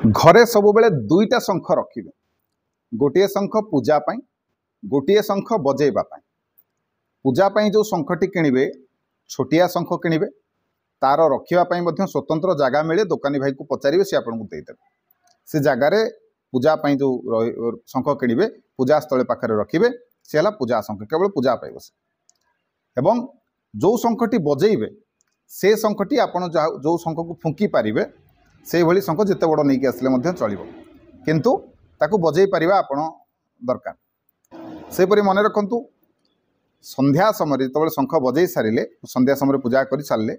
घरे सब बेले दुईटा शंख रखिए गोटे शंख पूजा पाई गोटे शंख बजेबा पाई। पूजा पाई जो शंखटी किणवे छोटिया शंख किणवे तार रखापी स्वतंत्र जगह मिले दोकानी भाई को पचारे सी आपको देदेवे से जगार पूजा पाई जो शंख किणवे पूजा स्थल पाखे रखिए सी है पूजा शंख केवल पूजा पाइब से एवं जो शंखटी बजेबे से शंखटी आपड़ जो शंख को फुंकी पारे से भली शंख जिते बड़ नहीं आसिले चलो किंतु ताकू बजे पारिबा आपण दरकार। सेपरी मन रखु संध्या समय जो शंख बजे सारे संध्या समय पूजा कर सारे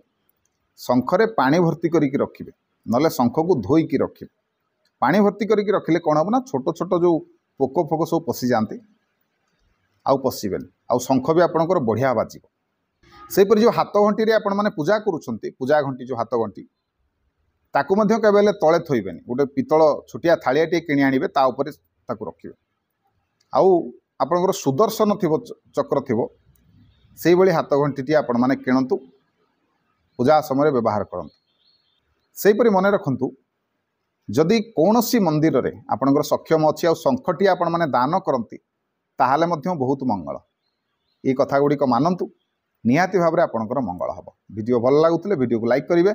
शंखरे पानी भर्ती करके रखिए ना शंख को धोईकी रखिए। पानी भर्ती करके रखिले कौन हम ना छोट छोट जो पोक फोक सब पशि जाती आउ पशिबेन आउ शंख भी आपंकर बढ़िया बाजिब। सेपरी जो हाथ घंटी आपण मैंने पूजा करुँच पूजा घंटी जो हाथ घंटी ताकू मध्य केबेले तले थोइबेनी गोटे पितल छोटिया थालियाटे किणी आनिबे ता उपरे ताकू रखिबे। आउ आपनकर सुदर्शन थिबो चक्र थिबो सेही भली हाथ घंटीटी आपण माने किणतु पूजा समय व्यवहार करंतु। सेहीपरि मन रखंतु जदि कौनसी मंदिर रे आपनकर सक्षम अछि आ शंखटी आपण माने दान करंती ताहाले मध्य बहुत मंगल। ये कथा गुड़िक मानतु निहाती भाव में आपनकर मंगल हम। वीडियो भल लगुले वीडियो को लाइक करेंगे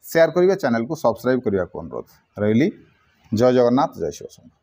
शेयर करेंगे चैनल को सब्सक्राइब करने को अनुरोध रही। जय जगन्नाथ जय शिव शंकर।